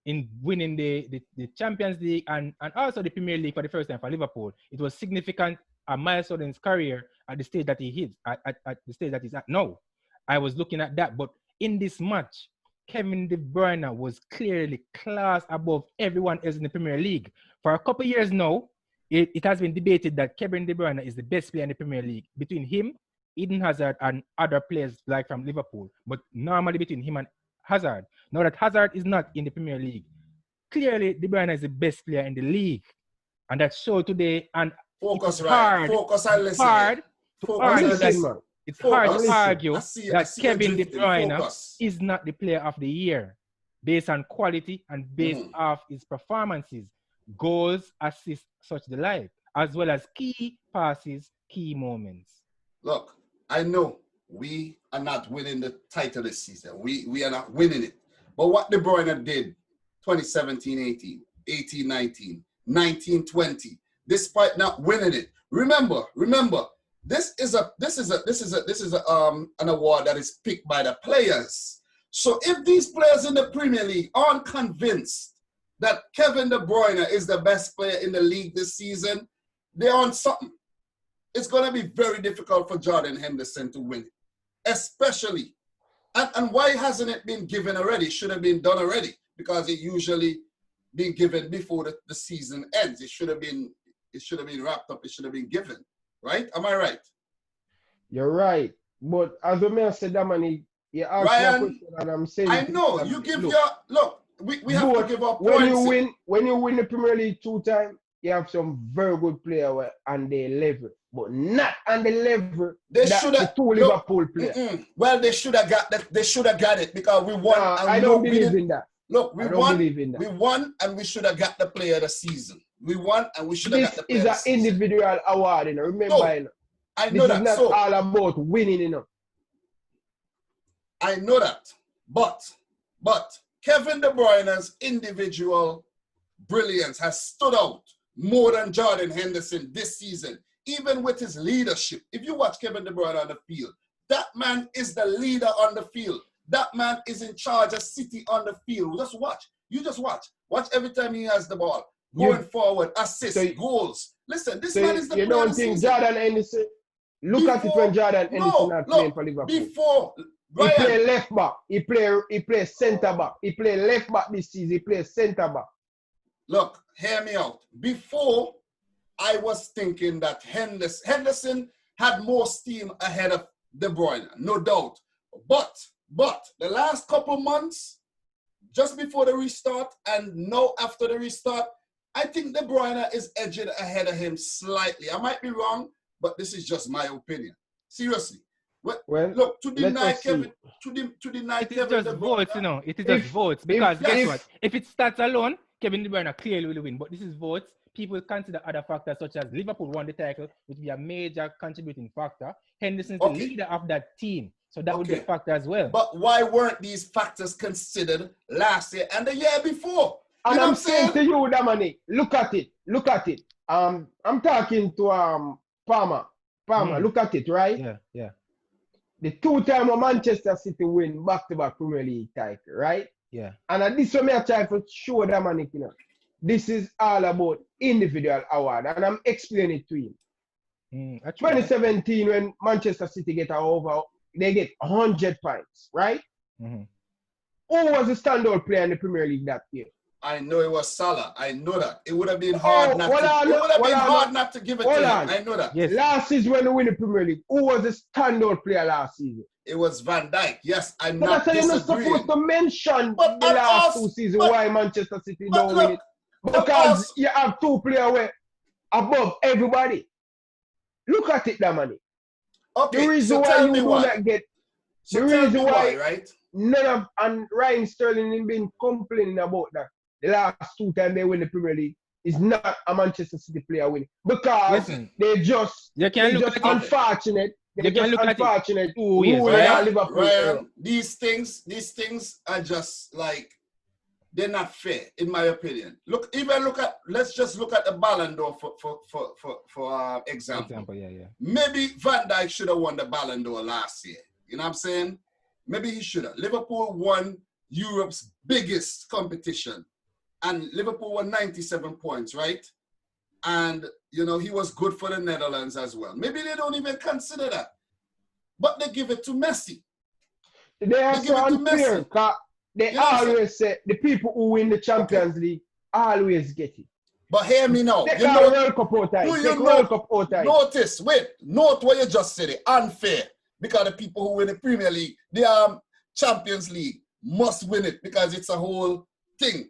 S3: in winning the Champions League and also the Premier League for the first time for Liverpool. It was significant, a milestone in his career at the stage that he hit, at the stage that he's at now. I was looking at that, but in this match, Kevin De Bruyne was clearly class above everyone else in the Premier League. For a couple of years now, it has been debated that Kevin De Bruyne is the best player in the Premier League. Between him, Eden Hazard, and other players like from Liverpool, but normally between him and Hazard. Now that Hazard is not in the Premier League, clearly De Bruyne is the best player in the league, and that showed today. And
S1: focus right. Focus and listen.
S3: It's hard to argue that Kevin De Bruyne is not the player of the year based on quality and based off his performances, goals, assists, such the like, as well as key passes, key moments.
S1: Look, I know we are not winning the title this season. We are not winning it. But what De Bruyne did 2017-18, 18-19, 19-20, despite not winning it. Remember, this is an award that is picked by the players. So if these players in the Premier League aren't convinced that Kevin De Bruyne is the best player in the league this season, they're on something. It's going to be very difficult for Jordan Henderson to win it, especially. And why hasn't it been given already? It should have been done already because it usually been given before the season ends. It should have been wrapped up. It should have been given, right? Am I right?
S2: You're right. But as the man said, that man, you asked
S1: Ryan,
S2: me a question and I'm saying...
S1: I know. You give we have to give up points.
S2: When you win the Premier League 2 times, you have some very good players on their level, but not on the level the 2 Liverpool players.
S1: Well, they should have got that. They should have got it because we won.
S2: I don't believe in that.
S1: Look, we won. We won, and we should have got the player of the season. We won, and we should have got the player of the season.
S2: This is an individual award, you know. Remember,
S1: I know that.
S2: This is not all about winning, you know.
S1: I know that, but Kevin De Bruyne's individual brilliance has stood out more than Jordan Henderson this season, even with his leadership. If you watch Kevin De Bruyne on the field, that man is the leader on the field. That man is in charge of City on the field. Just watch. You just watch. Watch every time he has the ball. going forward, assists, goals. Listen, this man is the player
S2: don't
S1: of the
S2: think
S1: season.
S2: Jordan Henderson? Look at it when Jordan Henderson not playing for Liverpool.
S1: Before,
S2: He play left back. He play centre back. He play left back this season. He play centre back.
S1: Look, hear me out. Before, I was thinking that Henderson had more steam ahead of De Bruyne, no doubt. But the last couple months, just before the restart and now after the restart, I think De Bruyne is edging ahead of him slightly. I might be wrong, but this is just my opinion. Seriously.
S2: Well,
S1: look, to deny Kevin,
S3: it is just votes, you know. It is just votes. Because guess what? If it starts alone, Kevin De Bruyne clearly will win. But this is votes. People consider other factors such as Liverpool won the title, which will be a major contributing factor. Henderson is the leader of that team. So that would be a factor as well.
S1: But why weren't these factors considered last year and the year before?
S2: And I'm saying to you, Dominic, look at it. I'm talking to Palmer. Look at it, right?
S3: Yeah.
S2: The 2-time Manchester City win back-to-back Premier League title, right?
S3: Yeah.
S2: And this one I try to show Dominic, you know, this is all about individual award, and I'm explaining it to him. 2017, when Manchester City get they get 100 points, right?
S3: Mm-hmm.
S2: Who was the standout player in the Premier League that year?
S1: I know it was Salah. I know that. It would have been hard not to give it to him. I know that.
S2: Yes. Last season when they win the Premier League, who was the standout player last season?
S1: It was Van Dijk. Yes, I'm
S2: but
S1: not disagreeing.
S2: You're not supposed to mention the last 2 seasons why Manchester City don't win it. Because you have 2 players above everybody. Look at it, Dominic.
S1: Okay,
S2: the reason
S1: so
S2: why
S1: tell
S2: you
S1: me
S2: do
S1: why.
S2: not get
S1: So
S2: the reason why,
S1: right?
S2: none of and Ryan Sterling has been complaining about that the last 2 times they win the Premier League is not a Manchester City player winning because they just unfortunate. They're just unfortunate.
S1: Ryan, these things are just like they're not fair, in my opinion. Let's just look at the Ballon d'Or for example.
S3: Yeah.
S1: Maybe Van Dijk should have won the Ballon d'Or last year. You know what I'm saying? Maybe he should have. Liverpool won Europe's biggest competition. And Liverpool won 97 points, right? And, you know, he was good for the Netherlands as well. Maybe they don't even consider that. But they give it to Messi.
S2: They are so unfair. They always say the people who win the Champions League always get it.
S1: But hear me now.
S2: They know World Cup out time. World Cup out time.
S1: Note what you just said. Unfair. Because the people who win the Premier League, the Champions League, must win it because it's a whole thing.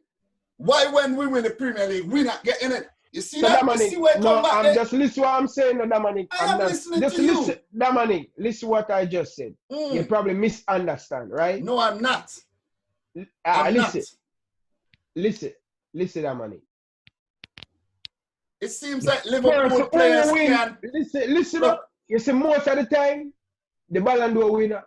S1: Why when we win the Premier League, we not getting it? You see that?
S2: Dominic,
S1: you see where back
S2: just listen what I'm saying, Dominic.
S1: I'm listening to you.
S2: Dominic, listen what I just said. You probably misunderstand, right?
S1: No, I'm not.
S2: Listen, Dominic.
S1: It seems like Liverpool players can...
S2: Listen up. You see, most of the time, the Ballon d'Or winner,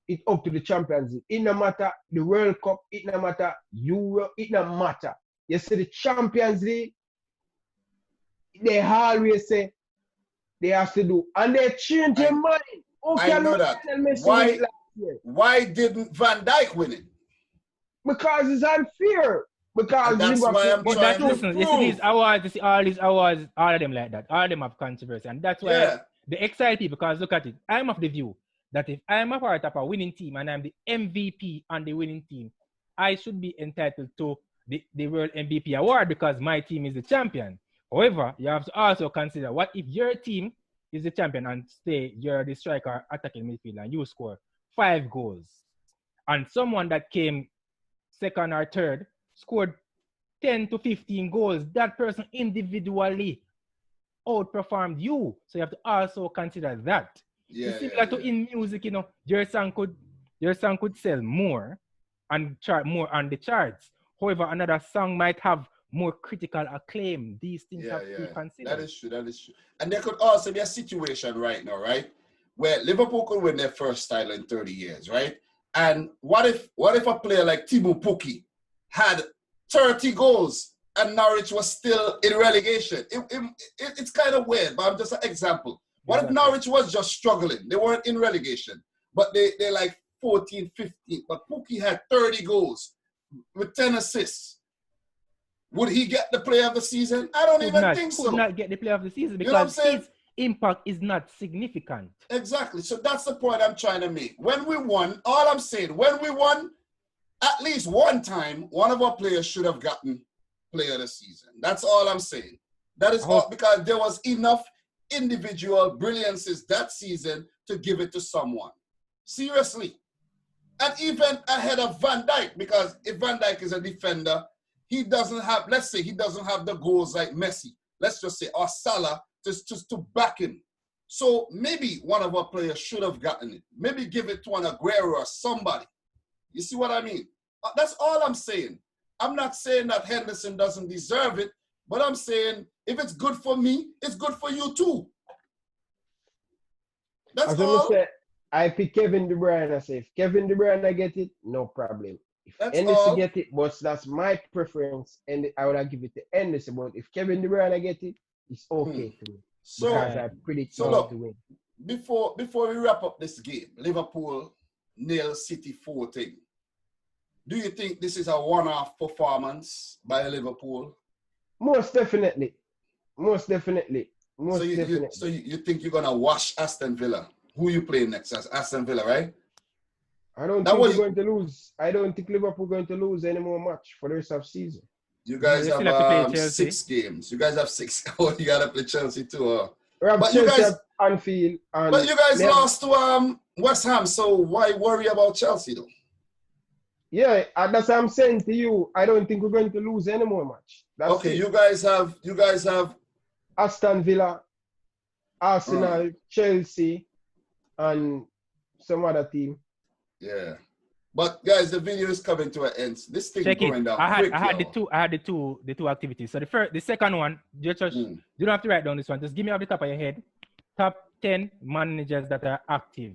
S2: it's up to the Champions League. It no matter the World Cup, it no matter Euro, it no matter. You see, the Champions League, they always say they have to do, and they change their mind.
S1: I know that. Why didn't Van Dijk win it?
S2: Because it's unfair. Because
S1: that's why I'm trying to
S3: listen, you see these awards, you see all these awards, all of them like that. All of them have controversy. And that's why they excite people, because look at it. I'm of the view that if I'm a part of a winning team and I'm the MVP on the winning team, I should be entitled to the World MVP award because my team is the champion. However, you have to also consider, what if your team is the champion and say you're the striker attacking midfield and you score 5 goals, and someone that came second or third scored 10 to 15 goals, that person individually outperformed you. So you have to also consider that. It's similar to in music, you know, your song could sell more and chart more on the charts. However, another song might have more critical acclaim. These things have to be considered.
S1: That is true. And there could also be a situation right now, right, where Liverpool could win their first title in 30 years, right? And what if a player like Thibaut Pukki had 30 goals and Norwich was still in relegation? It's kind of weird, but I'm just an example. What if Norwich was just struggling? They weren't in relegation, but they're like 14, 15. But Pukki had 30 goals with 10 assists. Would he get the player of the season? I don't even think so.
S3: Could not get the player of the season
S1: You know what I'm
S3: because
S1: saying?
S3: his impact is not significant.
S1: Exactly. So that's the point I'm trying to make. When we won, all I'm saying, when we won, at least one time, one of our players should have gotten player of the season. That's all I'm saying. That is all because there was enough individual brilliances that season to give it to someone. Seriously. And even ahead of Van Dijk, because if Van Dijk is a defender, he doesn't have, let's say he doesn't have the goals like Messi. Let's just say, or Salah, just to back him. So maybe one of our players should have gotten it. Maybe give it to an Aguero or somebody. You see what I mean? That's all I'm saying. I'm not saying that Henderson doesn't deserve it, but I'm saying if it's good for me, it's good for you too. That's all.
S2: I pick Kevin De Bruyne. I say if Kevin De Bruyne get it, no problem. If
S1: Henderson
S2: get it, but that's my preference, and I would give it to Henderson. But if Kevin De Bruyne get it, it's okay to me.
S1: So
S2: because I predict
S1: look,
S2: to win.
S1: Before we wrap up this game, Liverpool nil City 14. Do you think this is a one-off performance by Liverpool?
S2: Most definitely. So
S1: you think you're gonna wash Aston Villa? Who you playing next? Aston Villa, right?
S2: I don't think we're going to lose. I don't think Liverpool going to lose any more match for the rest of the season.
S1: You guys have 6 games. You guys have 6. Oh, you gotta play Chelsea too. But you guys
S2: Anfield.
S1: But you guys lost to West Ham, so why worry about Chelsea though?
S2: Yeah, that's what I'm saying to you. I don't think we're going to lose any more match.
S1: Okay, you guys have
S2: Aston Villa, Arsenal, Chelsea, and some other team.
S1: Yeah. But guys, the video is coming to an end. This thing going down quick.
S3: I had the two activities. So the second one, you don't have to write down this one. Just give me off the top of your head. Top 10 managers that are active.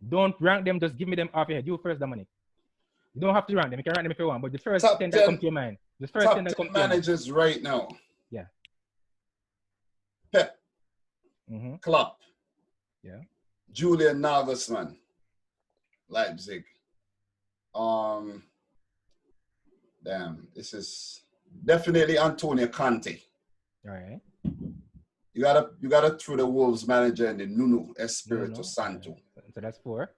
S3: Don't rank them, just give me them off your head. You first, Dominic. You don't have to rank them. You can rank them if you want, but the first top 10 that come to your mind. The first
S1: top
S3: 10 that come to
S1: your mind. Managers right now.
S3: Yeah.
S1: Pep. Klopp.
S3: Yeah.
S1: Julian Nagelsmann. Leipzig. This is definitely Antonio Conte.
S3: All right.
S1: You gotta throw the Wolves manager in the Nuno Espirito Santo.
S3: So that's 4.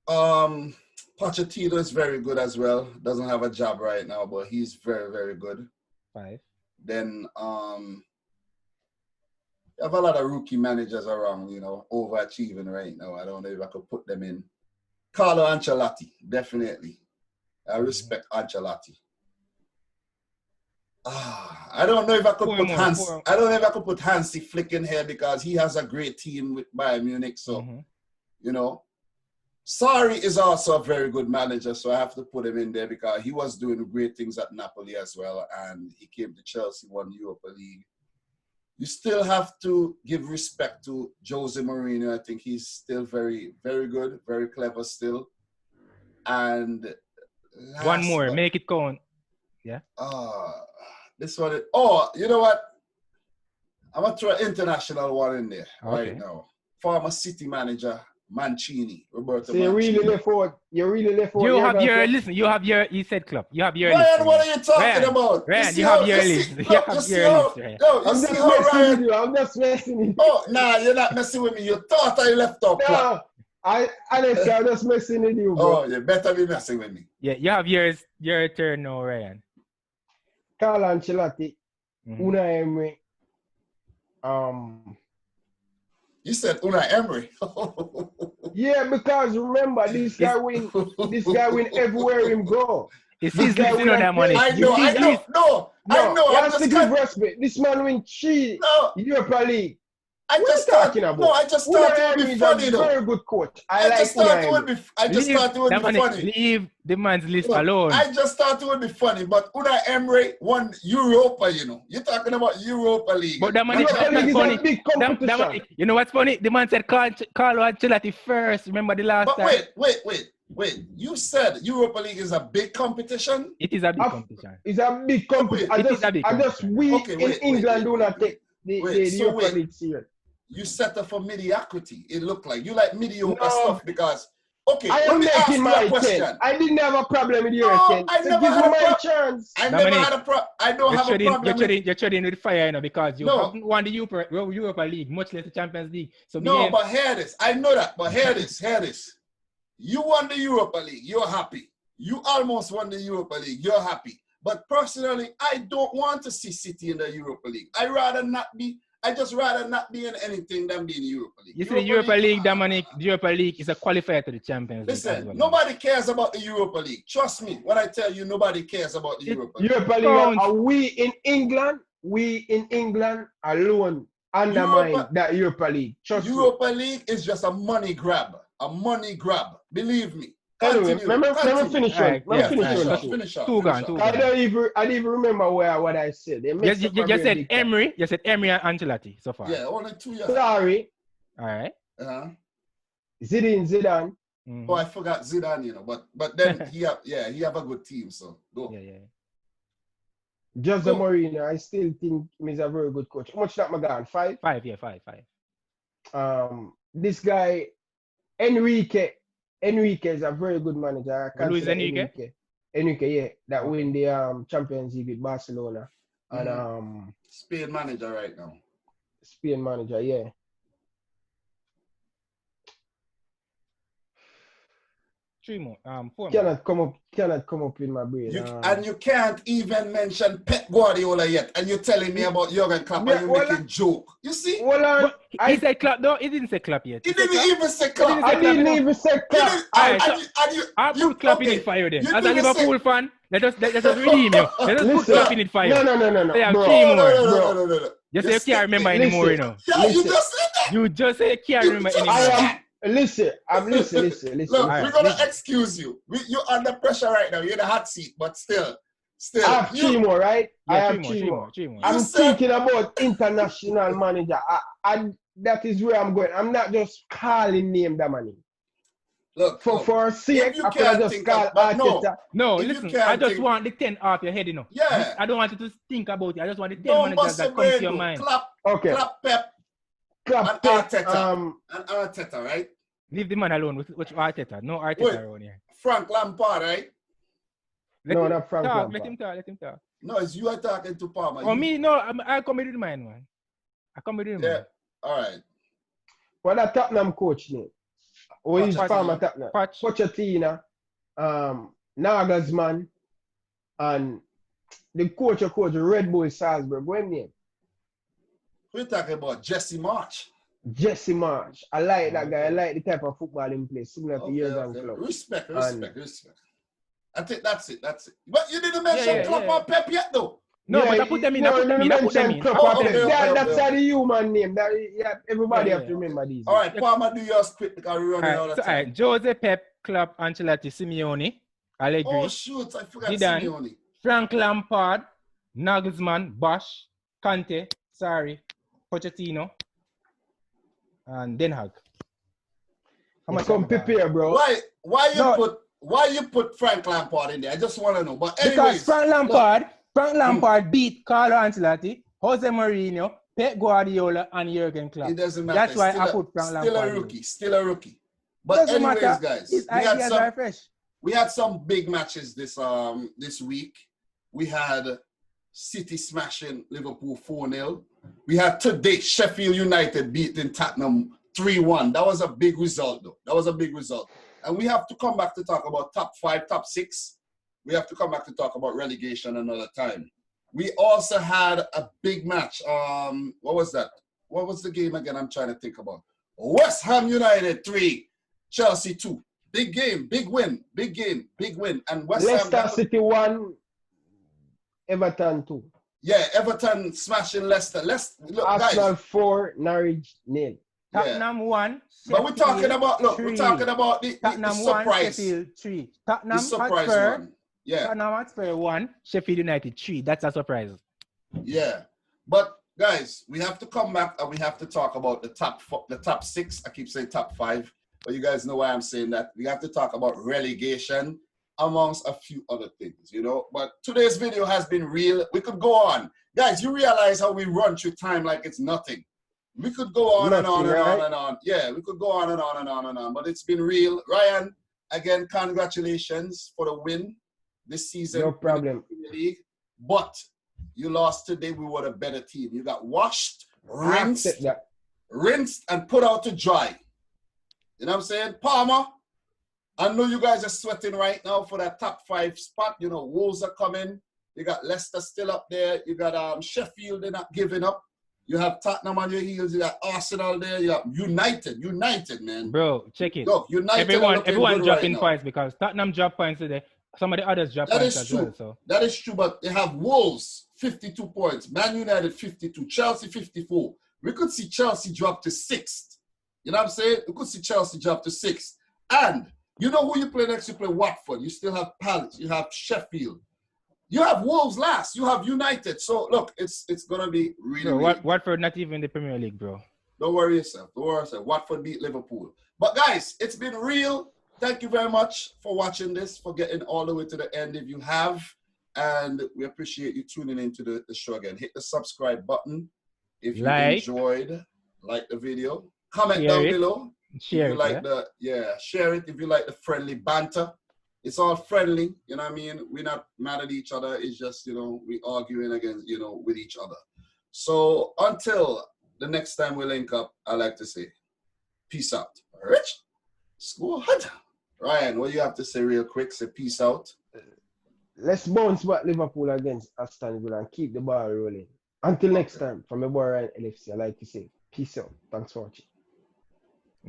S1: Pochettino is very good as well. Doesn't have a job right now, but he's very, very good.
S3: 5.
S1: Then you have a lot of rookie managers around, overachieving right now. I don't know if I could put them in. Carlo Ancelotti, definitely. I respect Ancelotti. I don't know if I could put Hans. I don't know if I could put Hansi Flick in here because he has a great team with Bayern Munich. So, Sarri is also a very good manager, so I have to put him in there because he was doing great things at Napoli as well, and he came to Chelsea, won Europa League. You still have to give respect to Jose Mourinho. I think he's still very, very good, very clever still. And
S3: one more, make it count. Yeah.
S1: This one. You know what? I'm gonna throw an international one in there right now. Former City manager Mancini, Roberto. So
S2: you really left out. You
S3: have your. You said club. You have your
S1: Ryan,
S3: list.
S1: What are you talking about?
S3: Ryan, you have your list. You have your list.
S2: I'm just messing with you.
S1: Oh, nah, you're not messing with me. You thought I left out club.
S2: Honestly, I'm just messing with you, bro.
S1: Oh, you better be messing with me.
S3: Yeah, you have your turn now, Ryan.
S2: Carlo Ancelotti, Unai Emery,
S1: You said Unai Emery.
S2: Yeah, because remember, this guy win everywhere him go.
S3: It's his list, that money.
S1: I know.
S2: I'm just give respect. This man win 3 Europa League.
S1: I just thought it would be funny though.
S2: Very good coach.
S1: I just thought it would be funny.
S3: Leave the man's list alone.
S1: I just thought it would be funny, but Unai Emery won Europa, You're talking about Europa League.
S3: But that man is funny. Big competition. You know what's funny? The man said Carlo Ancelotti first. Remember the last time?
S1: Wait. You said Europa League is a big competition?
S3: It is a big competition.
S2: It's a big competition. England do not take the Europa League serious.
S1: You set up for mediocrity. It looked like you like mediocre stuff because Okay,
S2: I
S1: let
S2: am
S1: me ask
S2: making
S1: you a
S2: my
S1: question.
S2: 10. I didn't have a problem with your
S1: No,
S2: 10.
S1: I
S2: So
S1: never
S2: give
S1: had
S2: me
S1: a
S2: my
S1: problem.
S2: chance.
S1: I
S3: Dominic,
S1: never had a problem. I don't have a problem
S3: you're treading in the fire, you know, because you
S1: No.
S3: haven't won the Europa League, much less the Champions League. So
S1: No, but hear this. I know that, but hear this. You won the Europa League. You're happy. You almost won the Europa League. You're happy. But personally, I don't want to see City in the Europa League. I just rather not be in anything than be in the Europa League.
S3: You see, the Europa League, Dominic, the Europa League is a qualifier to the Champions League.
S1: Listen,
S3: as well.
S1: nobody cares about the Europa League. Trust me when I tell you nobody cares about the Europa League.
S2: Europa League, are we in England? We in England alone undermine that Europa League.
S1: Europa League is just a money grab. A money grab. Believe me.
S2: Anyway, let me finish on.
S1: Finish on.
S3: Two gone.
S2: I don't even remember what I said.
S3: You said Emery. You said Emery and Ancelotti so far.
S1: Yeah, only 2 years.
S2: Sorry.
S3: All right.
S2: Zidane.
S1: Oh, I forgot Zidane, you know, but then he have a good team, so go.
S3: Yeah.
S2: Jose Mourinho, I still think he's a very good coach. How much that gone? 5?
S3: 5, yeah, 5.
S2: This guy, Enrique is a very good manager.
S3: Luis Enrique?
S2: Enrique, yeah. That win the Champions League with Barcelona. And
S1: Spain manager right now.
S2: Spain manager, yeah.
S3: 3 more. 4 more.
S2: Cannot come up in my brain.
S1: And you can't even mention Pep Guardiola yet, and you're telling me about Jurgen Klopp and you're making joke. You see?
S2: Well,
S3: he said Klopp. No, he didn't say Klopp yet.
S1: He didn't even say Klopp.
S2: I didn't even say Klopp.
S3: I'll put Klopp in the fire then. As a Liverpool fan, let us redeem you. Let us put Klopp in the fire.
S2: No.
S3: They have
S2: bro.
S3: 3 more.
S1: No.
S3: You say you can't remember anymore, you know.
S1: Yeah, you just said that.
S3: You just say you can't remember anymore.
S2: Listen.
S1: Look, we're gonna excuse you. You're under pressure right now. You're in the hot seat, but still.
S2: I have 3 more, right?
S3: Yeah,
S2: I have 3 more. I'm thinking about international manager. That is where I'm going. I'm not just calling name that money.
S1: Look,
S2: for sake, I could have just call Arteta.
S3: No, listen, I just want the 10 off your head, you know.
S1: Yeah.
S3: I don't want you to think about it. I just want the 10 managers that come to your mind.
S1: Klopp, Pep, and Arteta, right?
S3: Leave the man alone with Arteta. No Arteta around here.
S1: Frank Lampard, right?
S2: Not Frank Lampard.
S3: Let him talk.
S1: No, it's you are talking to Palmer.
S3: Oh, me? No, I come with mine, man. I come with him.
S1: Yeah, all right.
S2: What that Tottenham coach name? Or is Palmer Tottenham? Pochettino, Nagelsmann, and the coach of Red Bull Salzburg. What name?
S1: We're talking about Jesse March.
S2: Jesse March. I like that guy. I like the type of football he plays, similar to Jurgen Klopp.
S1: Respect. I think that's it. But you didn't mention Klopp or Pep yet, though.
S3: No, but I put them in.
S2: That's a human name. Everybody have to remember these.
S1: All right, Palmer, do yours quick because we're running out of time.
S3: All right, Jose, Pep, Klopp, Ancelotti, Simeone, Allegri.
S1: Oh, shoot, I forgot
S3: Zidane,
S1: Simeone.
S3: Frank Lampard, Nagelsmann, Bosch, Conte, Pochettino, and Den Haag.
S2: How much come prepare, bro?
S1: Why you put Frank Lampard in there? I just want to know. But anyways,
S3: because Frank Lampard beat Carlo Ancelotti, Jose Mourinho, Pep Guardiola, and Jurgen Klopp.
S1: It doesn't matter.
S3: That's why I put Frank Lampard.
S1: Still a rookie. But anyways, guys,
S3: his ideas are fresh.
S1: We had some big matches this week. We had City smashing Liverpool 4-0. We had today Sheffield United beating Tottenham 3-1. That was a big result, though. And we have to come back to talk about top 5, top 6. We have to come back to talk about relegation another time. We also had a big match. What was that? What was the game again? I'm trying to think about. West Ham United 3, Chelsea 2. Big game, big win. And
S2: Leicester City 1, Everton 2.
S1: Yeah, Everton smashing Leicester.
S2: Arsenal 4, Norwich 0.
S3: Tottenham 1.
S1: But we're talking about the surprise.
S3: Sheffield 3. Tottenham
S1: the surprise one. Yeah.
S3: Tottenham Hotspur 1, Sheffield United 3. That's a surprise.
S1: Yeah. But guys, we have to come back and we have to talk about the top 6. I keep saying top 5, but you guys know why I'm saying that. We have to talk about relegation amongst a few other things, you know. But today's video has been real. We could go on. Guys, you realize how we run through time like it's nothing. We could go on and on and on and on. Yeah, we could go on and on and on and on. But it's been real. Ryan, again, congratulations for the win this season.
S2: No problem.
S1: In the Premier League. But you lost today. We were a better team. You got washed, rinsed, and put out to dry. You know what I'm saying? Palmer, I know you guys are sweating right now for that top 5 spot. You know, Wolves are coming. You got Leicester still up there. You got Sheffield, they're not giving up. You have Tottenham on your heels. You got Arsenal there. You got United, man.
S3: Bro, check it.
S1: Look, United
S3: everyone dropping points because Tottenham dropped points today. Some of the others dropped points as well. So.
S1: That is true, but they have Wolves, 52 points. Man United, 52. Chelsea, 54. We could see Chelsea drop to 6th. You know what I'm saying? We could see Chelsea drop to 6th. And you know who you play next? You play Watford. You still have Palace. You have Sheffield. You have Wolves last. You have United. So, look, it's going to be really, really...
S3: Watford not even in the Premier League, bro.
S1: Don't worry yourself. Watford beat Liverpool. But, guys, it's been real. Thank you very much for watching this, for getting all the way to the end if you have. And we appreciate you tuning into the show again. Hit the subscribe button if you enjoyed. Like the video. Comment down below. Share it if you like the friendly banter. It's all friendly, you know what I mean? We're not mad at each other. It's just, you know, we arguing against, you know, with each other. So until the next time we link up, I like to say, peace out. Rich, squad. Ryan, what do you have to say real quick? Say peace out.
S2: Let's bounce back Liverpool against Aston Villa and keep the ball rolling. Until next time, from my boy Ryan LFC, I like to say, peace out. Thanks for watching.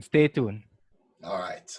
S3: Stay tuned.
S1: All right.